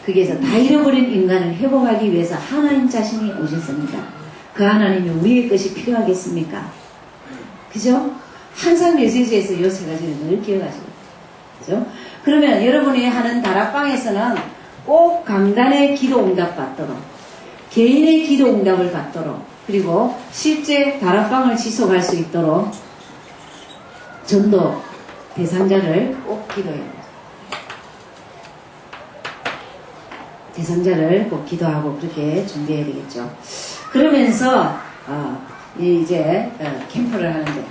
A: 거기에서 다 잃어버린 인간을 회복하기 위해서 하나님 자신이 오셨습니다. 그 하나님이 우리의 것이 필요하겠습니까? 그죠? 항상 메시지에서 이 세 가지를 늘 기억하시고, 그죠? 그러면 여러분이 하는 다락방에서는 꼭 강단의 기도 응답 받도록, 개인의 기도 응답을 받도록, 그리고 실제 다락방을 지속할 수 있도록 전도 대상자를 꼭 기도해야 돼요. 대상자를 꼭 기도하고 그렇게 준비해야 되겠죠. 그러면서 이제 캠프를 하는데,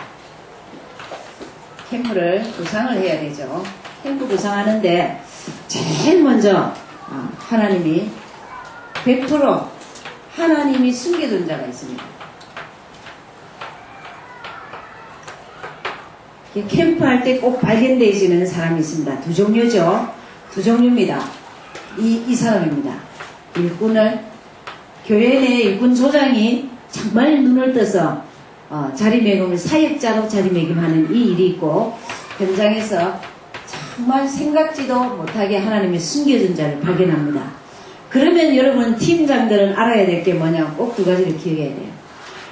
A: 캠프를 구상을 해야 되죠. 캠프 구상하는데 제일 먼저 하나님이 100% 하나님이 숨겨둔 자가 있습니다. 캠프할 때 꼭 발견되어지는 사람이 있습니다. 두 종류죠. 두 종류입니다. 이 사람입니다. 일꾼을, 교회 내 일꾼 조장이 정말 눈을 떠서 자리매김을, 사역자로 자리매김하는 이 일이 있고, 현장에서 정말 생각지도 못하게 하나님이 숨겨준 자를 발견합니다. 그러면 여러분 팀장들은 알아야 될 게 뭐냐? 꼭 두 가지를 기억해야 돼요.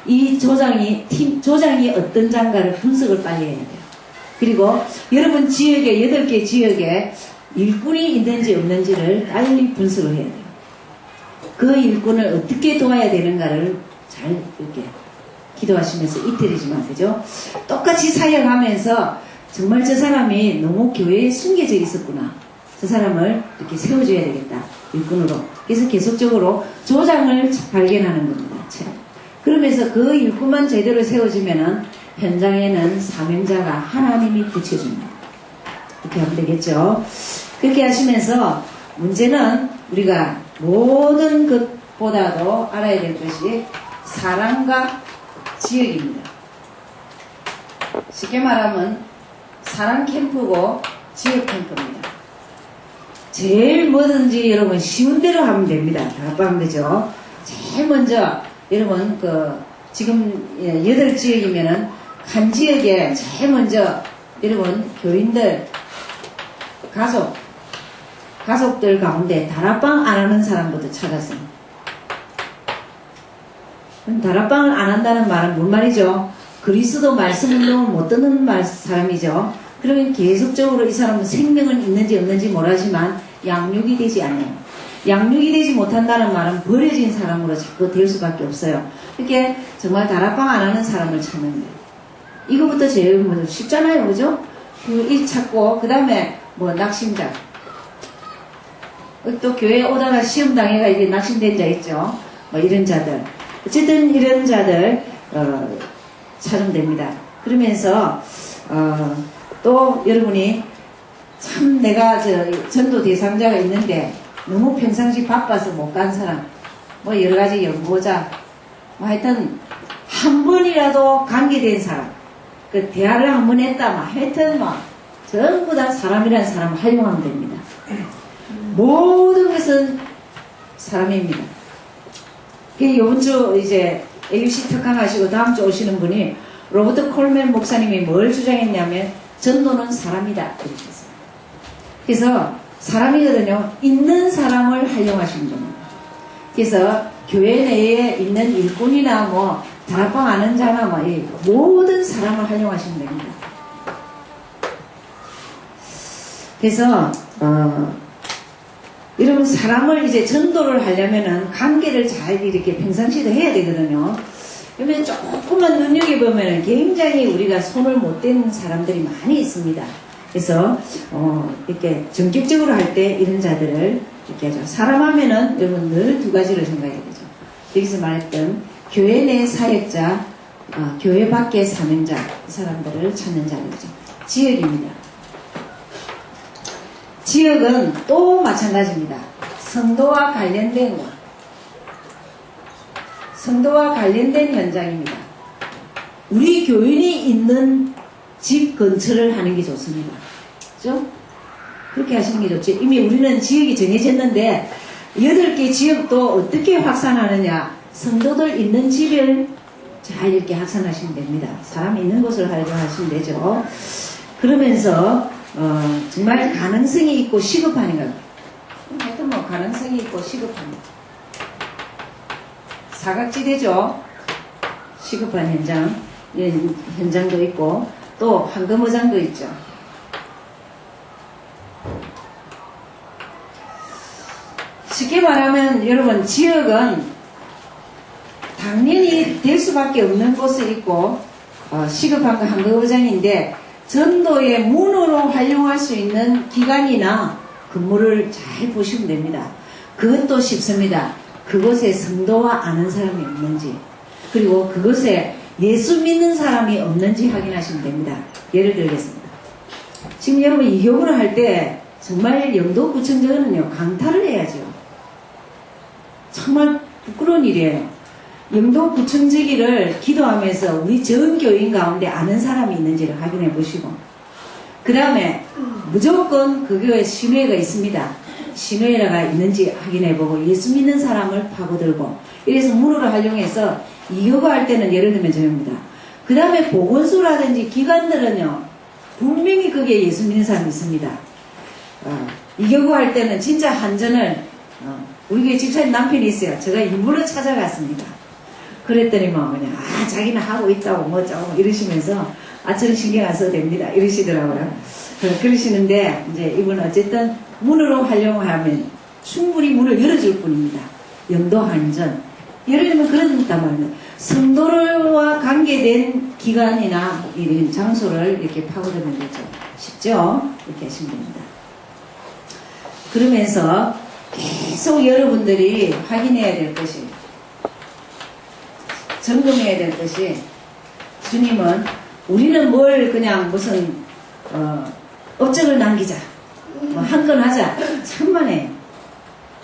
A: 이 조장이 어떤 장가를 분석을 빨리 해야 돼요. 그리고 여러분 지역에, 8개 지역에 일꾼이 있는지 없는지를 빨리 분석을 해야 돼요. 그 일꾼을 어떻게 도와야 되는가를 잘 이렇게 기도하시면서 이틀이지만, 그죠? 똑같이 사역하면서 정말 저 사람이 너무 교회에 숨겨져 있었구나. 저 사람을 이렇게 세워줘야 되겠다. 일꾼으로. 그래서 계속적으로 조장을 발견하는 겁니다. 그러면서 그 일꾼만 제대로 세워지면은 현장에는 사명자가 하나님이 붙여줍니다. 이렇게 하면 되겠죠. 그렇게 하시면서 문제는 우리가 모든 것보다도 알아야 될 것이 사랑과 지역입니다. 쉽게 말하면 사랑 캠프고 지역 캠프입니다. 제일 뭐든지 여러분 쉬운 대로 하면 됩니다. 다락방 되죠. 제일 먼저 여러분 지금 8지역이면은 한 지역에 제일 먼저 여러분 교인들 가족들 가운데 다락방 안 하는 사람부터 찾았어요. 그럼 다락방을 안 한다는 말은 뭔 말이죠? 그리스도 말씀을 못 듣는 사람이죠. 그러면 계속적으로 이 사람은 생명은 있는지 없는지 모르지만 양육이 되지 않아요. 양육이 되지 못한다는 말은 버려진 사람으로 자꾸 될 수밖에 없어요. 이렇게 정말 다락방 안 하는 사람을 찾는 거예요. 이거부터 제일 먼저 쉽잖아요, 그죠? 이 찾고 그 다음에 뭐 낙심자. 또 교회 오다가 시험 당해가 이게 낙심된 자 있죠. 뭐 이런 자들. 어쨌든 이런 자들 찾으면 됩니다. 그러면서 또 여러분이 참 내가 전도 대상자가 있는데 너무 평상시 바빠서 못 간 사람, 뭐 여러 가지 연구자, 뭐 하여튼 한 번이라도 관계된 사람, 그 대화를 한 번 했다, 막 하여튼 뭐 전부 다 사람이라는 사람을 활용하면 됩니다. 모든 것은 사람입니다. 이번 주 이제 AUC 특강하시고 다음 주 오시는 분이 로버트 콜맨 목사님이 뭘 주장했냐면 전도는 사람이다 이렇게 했어요. 그래서 사람이거든요. 있는 사람을 활용하시는 겁니다. 그래서 교회 내에 있는 일꾼이나 뭐 다락방 아는 자나 뭐 모든 사람을 활용하시면 됩니다. 그래서 여러분 사람을 이제 전도를 하려면은 관계를 잘 이렇게 평상시도 해야 되거든요. 그러면 조금만 눈여겨보면 굉장히 우리가 손을 못 대는 사람들이 많이 있습니다. 그래서 이렇게 전격적으로 할 때 이런 자들을 이렇게 하죠. 사람 하면은 여러분 늘 두 가지를 생각해야 되죠. 여기서 말했던 교회 내 사역자, 교회 밖의 사명자, 이 사람들을 찾는 자들이죠. 지역입니다. 지역은 또 마찬가지입니다. 성도와 관련된 것, 성도와 관련된 현장입니다. 우리 교인이 있는 집 근처를 하는 게 좋습니다. 그죠? 그렇게 하시는 게 좋죠. 이미 우리는 지역이 정해졌는데 8개 지역도 어떻게 확산하느냐, 성도들 있는 집을 잘 이렇게 확산하시면 됩니다. 사람 있는 곳을 하려고 하시면 되죠. 그러면서 정말 가능성이 있고 시급한 것, 하여튼 뭐 가능성이 있고 시급한 것, 사각지대죠. 시급한 현장, 이런 현장도 있고 또 황금어장도 있죠. 쉽게 말하면 여러분, 지역은 당연히 될 수밖에 없는 곳이 있고 시급한 거 황금어장인데, 전도의 문으로 활용할 수 있는 기관이나 건물을 잘 보시면 됩니다. 그것도 쉽습니다. 그곳에 성도와 아는 사람이 없는지, 그리고 그곳에 예수 믿는 사람이 없는지 확인하시면 됩니다. 예를 들겠습니다. 지금 여러분 이교구를 할 때 정말 영도구청장은요, 강탈을 해야죠. 정말 부끄러운 일이에요. 영도구청지기를 기도하면서 우리 전 교인 가운데 아는 사람이 있는지를 확인해 보시고, 그 다음에 무조건 그 교회에 신회가 있습니다. 신회가 있는지 확인해 보고 예수 믿는 사람을 파고들고, 이래서 문으로 활용해서 이교구 할 때는 예를 들면 저입니다. 그 다음에 보건소라든지 기관들은요, 분명히 거기에 예수 믿는 사람이 있습니다. 이교구 할 때는 진짜 한전을 우리 교회 집사님 남편이 있어요. 제가 일부러 찾아갔습니다. 그랬더니 뭐 그냥 자기는 하고 있다고 뭐죠 이러시면서 저는 신경 안 써도 됩니다 이러시더라고요. 그러시는데 이제 이분은 어쨌든 문으로 활용하면 충분히 문을 열어줄 뿐입니다. 영도한전, 예를 들면 그런단 말이에요. 성도와 관계된 기관이나 이런 장소를 이렇게 파고들면 되죠. 쉽죠? 이렇게 하시면 됩니다. 그러면서 계속 여러분들이 확인해야 될 것이, 점검해야 될 것이, 주님은 우리는 뭘 그냥 무슨 업적을 남기자, 뭐 한 건 하자, 천만에요.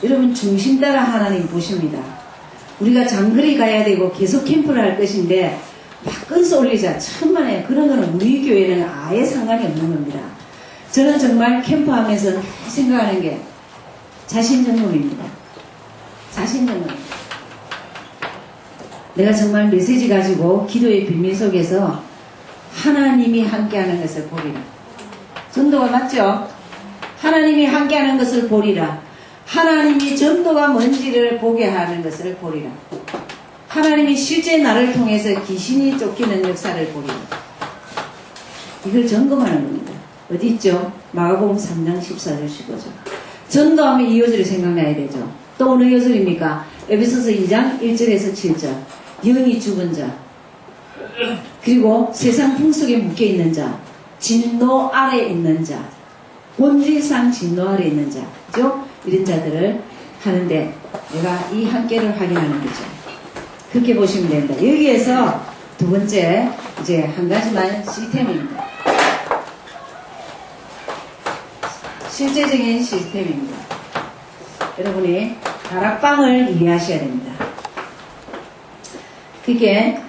A: 여러분 중심 따라 하나님 보십니다. 우리가 장거리 가야 되고 계속 캠프를 할 것인데 막 건서 올리자, 천만에요. 그런 거는 우리 교회는 아예 상관이 없는 겁니다. 저는 정말 캠프하면서 생각하는 게 자신점검입니다. 자신점검. 내가 정말 메시지 가지고 기도의 비밀 속에서 하나님이 함께하는 것을 보리라. 전도가 맞죠? 하나님이 함께하는 것을 보리라. 하나님이 전도가 뭔지를 보게 하는 것을 보리라. 하나님이 실제 나를 통해서 귀신이 쫓기는 역사를 보리라. 이걸 점검하는 겁니다. 어디 있죠? 마가복음 3장 14절 15절. 전도하면 이 요절이 생각나야 되죠. 또 어느 요절입니까? 에베소서 2장 1절에서 7절. 영이 죽은 자, 그리고 세상 풍속에 묶여있는 자, 진노 아래 있는 자, 본질상 진노 아래 있는 자, 그죠? 이런 자들을 하는데 내가 이 한계를 확인하는 거죠. 그렇게 보시면 됩니다. 여기에서 두 번째 이제 한 가지만 시스템입니다. 실제적인 시스템입니다. 여러분이 다락방을 이해하셔야 됩니다. 그게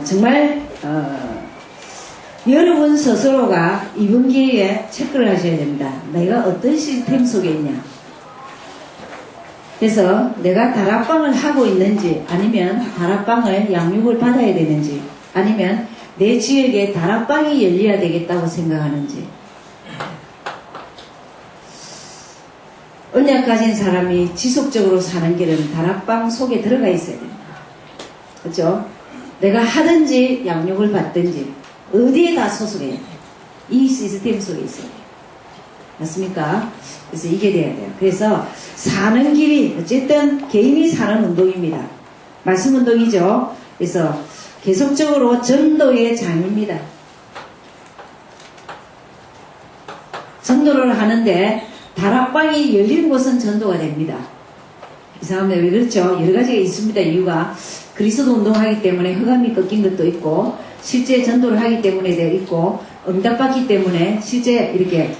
A: 정말 여러분 스스로가 이번 기회에 체크를 하셔야 됩니다. 내가 어떤 시스템 속에 있냐. 그래서 내가 다락방을 하고 있는지, 아니면 다락방을 양육을 받아야 되는지, 아니면 내 지역에 다락방이 열려야 되겠다고 생각하는지. 언약 가진 사람이 지속적으로 사는 길은 다락방 속에 들어가 있어야 됩니다. 그렇죠? 내가 하든지 양육을 받든지 어디에다 소속해야 돼요? 이 시스템 속에 있어야 돼요. 맞습니까? 그래서 이게 돼야 돼요. 그래서 사는 길이 어쨌든 개인이 사는 운동입니다. 말씀 운동이죠. 그래서 계속적으로 전도의 장입니다. 전도를 하는데 다락방이 열린 곳은 전도가 됩니다. 이상합니다. 왜 그렇죠? 여러 가지가 있습니다. 이유가 그리스도 운동하기 때문에 흑암이 꺾인 것도 있고 실제 전도를 하기 때문에 있고 응답받기 때문에 실제 이렇게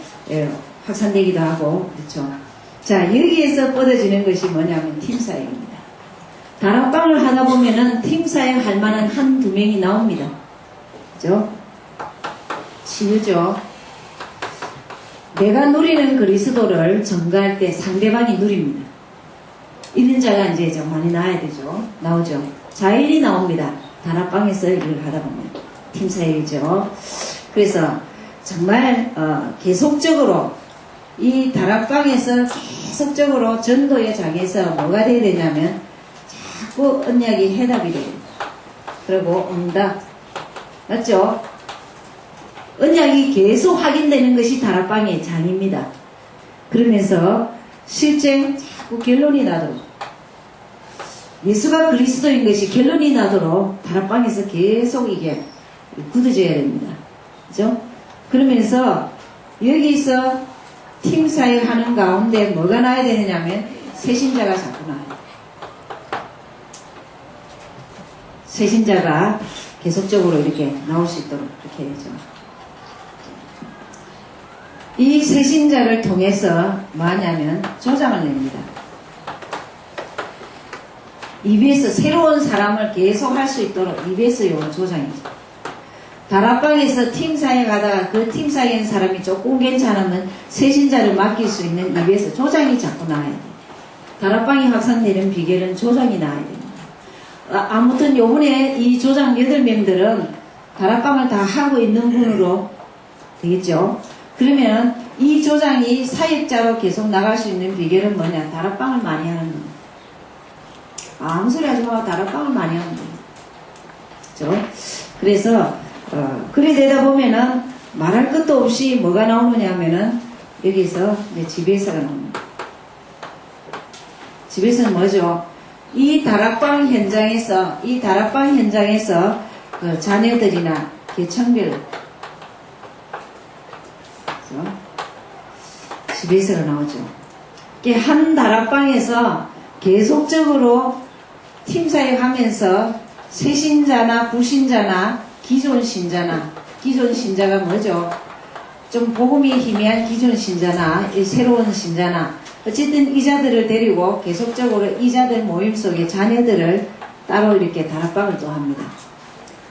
A: 확산되기도 하고 그렇죠. 자, 여기에서 뻗어지는 것이 뭐냐면 팀사역입니다. 다락방을 하다 보면은 팀사역 할 만한 한두 명이 나옵니다. 그죠? 치유죠. 내가 누리는 그리스도를 전가할 때 상대방이 누립니다. 이런 자가 이제 좀 많이 나와야 되죠. 나오죠. 자일이 나옵니다. 다락방에서 일을 하다 보면. 팀사역이죠. 그래서 정말 계속적으로 이 다락방에서 계속적으로 전도의 장에서 뭐가 돼야 되냐면 자꾸 언약이 해답이 돼요. 그리고 응답. 맞죠? 언약이 계속 확인되는 것이 다락방의 장입니다. 그러면서 실제 자꾸 결론이 나도록 예수가 그리스도인 것이 결론이 나도록 다락방에서 계속 이게 굳어져야 됩니다. 그죠? 그러면서 여기서 팀사역 하는 가운데 뭐가 나야 되느냐면 새신자가 자꾸 나와요. 새신자가 계속적으로 이렇게 나올 수 있도록 이렇게 해야죠. 이 새신자를 통해서 뭐하냐면 조장을 냅니다. EBS 새로운 사람을 계속 할 수 있도록 EBS 요원 조장이죠. 다락방에서 팀사에 가다가 그 팀사에 사람이 조금 괜찮으면 새신자를 맡길 수 있는 EBS 조장이 자꾸 나와야 돼요. 다락방이 확산되는 비결은 조장이 나와야 됩니다. 아무튼 요번에 이 조장 8명들은 다락방을 다 하고 있는 분으로 되겠죠. 그러면 이 조장이 사역자로 계속 나갈 수 있는 비결은 뭐냐? 다락방을 많이 하는 겁니다. 아무 소리 하지 마. 다락방을 많이 하는 거예요. 그렇죠? 그래서 그래 되다 보면은 말할 것도 없이 뭐가 나오느냐면은 여기서 이제 지배사가 나옵니다. 지배사는 뭐죠? 이 다락방 현장에서 그 자녀들이나 계층별 그렇죠? 지배사가 나오죠. 한 다락방에서 계속적으로 팀사역 하면서 새신자나 부신자나 기존 신자가 뭐죠? 좀 복음이 희미한 기존 신자나 새로운 신자나 어쨌든 이자들을 데리고 계속적으로 이자들 모임 속에 자녀들을 따로 이렇게 다락방을 또 합니다.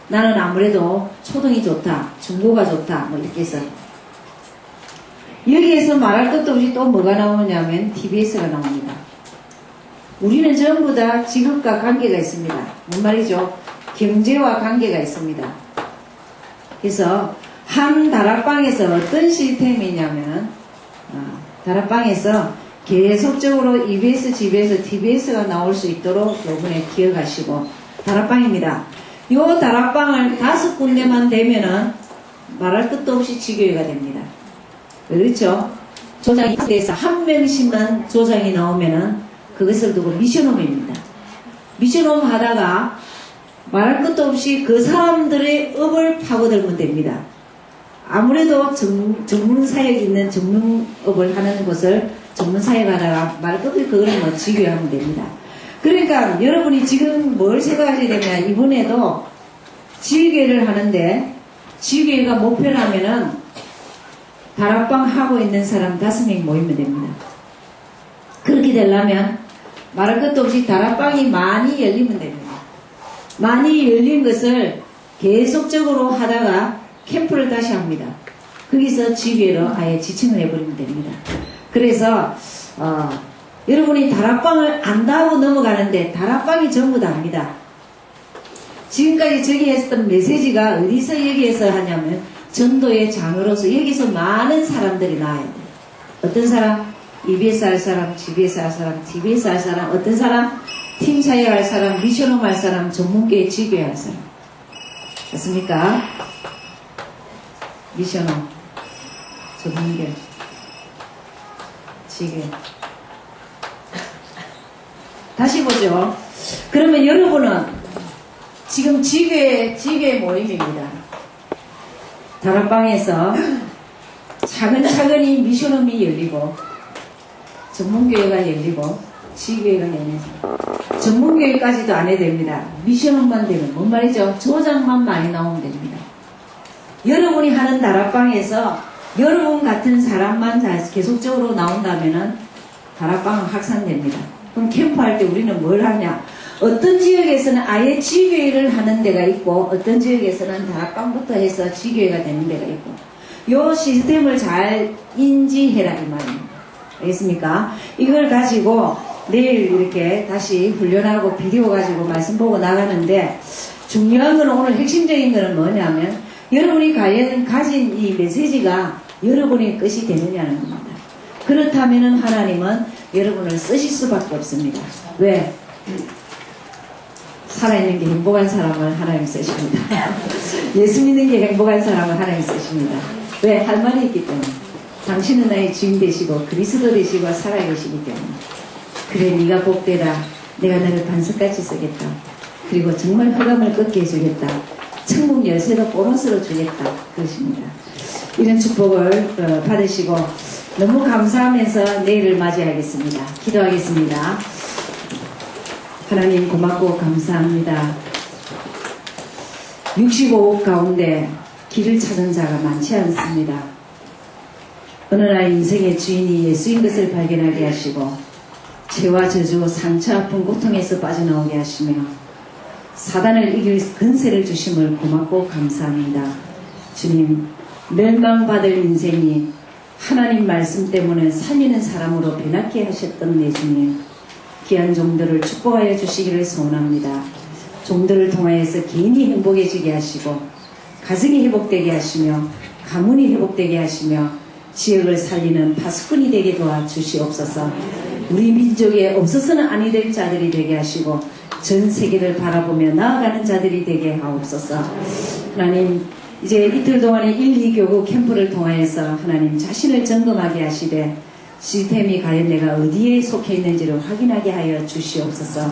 A: 나는 아무래도 초등이 좋다, 중고가 좋다, 뭐 이렇게 해서 여기에서 말할 것도 없이 또 뭐가 나오냐면 TBS가 나옵니다. 우리는 전부 다 직업과 관계가 있습니다. 뭔 말이죠? 경제와 관계가 있습니다. 그래서 한 다락방에서 어떤 시스템이냐면 다락방에서 계속적으로 EBS, GBS, TBS가 나올 수 있도록 요번에 기억하시고 다락방입니다. 요 다락방을 5군데만 되면은 말할 것도 없이 지교회가 됩니다. 그렇죠? 조장이 돼서 한 명씩만 조장이 나오면은 그것을 두고 미션홈입니다. 미션홈 하다가 말할 것도 없이 그 사람들의 업을 파고들면 됩니다. 아무래도 전문사역이 있는 전문업을 하는 곳을 전문사역하다가 말할 것도 없이 그거는 뭐 지교하면 됩니다. 그러니까 여러분이 지금 뭘 생각하셔야 되냐, 이번에도 지교회를 하는데 지교회가 목표라면은 다락방 하고 있는 사람 5명 모이면 됩니다. 그렇게 되려면 말할 것도 없이 다락방이 많이 열리면 됩니다. 많이 열린 것을 계속적으로 하다가 캠프를 다시 합니다. 거기서 지교회로 아예 지칭을 해버리면 됩니다. 그래서 여러분이 다락방을 안다고 넘어가는데 다락방이 전부 다입니다. 지금까지 저기 했던 메시지가 어디서 여기에서 하냐면 전도의 장으로서 여기서 많은 사람들이 나와야 돼요. 어떤 사람? EBS 할 사람, GBS 할 사람, TBS 할 사람, 어떤 사람? 팀사역 할 사람, 미션홈 할 사람, 전문교회 지교회 할 사람. 됐습니까? 미션홈, 전문교회, 지교회. 다시 보죠. 그러면 여러분은 지금 지교회 모임입니다. 다락방에서 차근차근히 미션홈이 열리고 전문교회가 열리고 지교회가 열려서 전문교회까지도 안 해야 됩니다. 미션홈만 되면 뭔 말이죠? 조장만 많이 나오면 됩니다. 여러분이 하는 다락방에서 여러분 같은 사람만 계속적으로 나온다면은 다락방은 확산됩니다. 그럼 캠프할 때 우리는 뭘 하냐? 어떤 지역에서는 아예 지교회를 하는 데가 있고 어떤 지역에서는 다락방부터 해서 지교회가 되는 데가 있고 요 시스템을 잘 인지해라 이 말입니다. 알겠습니까? 이걸 가지고 내일 이렇게 다시 훈련하고 비디오 가지고 말씀 보고 나가는데 중요한 건 오늘 핵심적인 거는 뭐냐면 여러분이 가진 이 메시지가 여러분의 것이 되느냐는 겁니다. 그렇다면 하나님은 여러분을 쓰실 수밖에 없습니다. 왜? 살아있는 게 행복한 사람을 하나님 쓰십니다. 예수 믿는 게 행복한 사람을 하나님 쓰십니다. 왜? 할 말이 있기 때문에. 당신은 나의 주인 되시고 그리스도 되시고 살아계시기 때문에. 그래 네가 복되다. 내가 너를 반석같이 쓰겠다. 그리고 정말 흑암을 꺾게 해주겠다. 천국 열쇠도 보너스로 주겠다. 그것입니다. 이런 축복을 받으시고 너무 감사하면서 내일을 맞이하겠습니다. 기도하겠습니다. 하나님 고맙고 감사합니다. 65억 가운데 길을 찾은 자가 많지 않습니다. 어느 날 인생의 주인이 예수인 것을 발견하게 하시고 죄와 저주, 상처, 아픈 고통에서 빠져나오게 하시며 사단을 이길 근세를 주심을 고맙고 감사합니다. 주님, 멸망받을 인생이 하나님 말씀 때문에 살리는 사람으로 변하게 하셨던 내 주님, 귀한 종들을 축복하여 주시기를 소원합니다. 종들을 통하여서 개인이 행복해지게 하시고 가정이 회복되게 하시며 가문이 회복되게 하시며 지역을 살리는 파수꾼이 되게 도와주시옵소서. 우리 민족에 없어서는 아니 될 자들이 되게 하시고 전 세계를 바라보며 나아가는 자들이 되게 하옵소서. 하나님, 이제 이틀 동안의 1, 2교구 캠프를 통하여서 하나님 자신을 점검하게 하시되 시스템이 과연 내가 어디에 속해 있는지를 확인하게 하여 주시옵소서.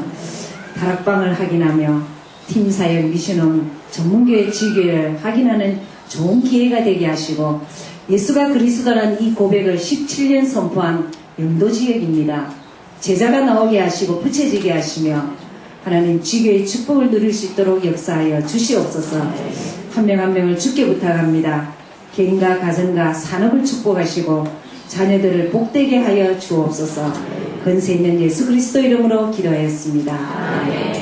A: 다락방을 확인하며 팀사역, 미션홈, 전문교회, 지교회를 확인하는 좋은 기회가 되게 하시고 예수가 그리스도라는 이 고백을 17년 선포한 영도지역입니다. 제자가 나오게 하시고 부채지게 하시며 하나님 지교의 축복을 누릴 수 있도록 역사하여 주시옵소서. 한 명 한 명을 주께 부탁합니다. 개인과 가정과 산업을 축복하시고 자녀들을 복되게 하여 주옵소서. 권세 있는 예수 그리스도 이름으로 기도하였습니다. 아멘.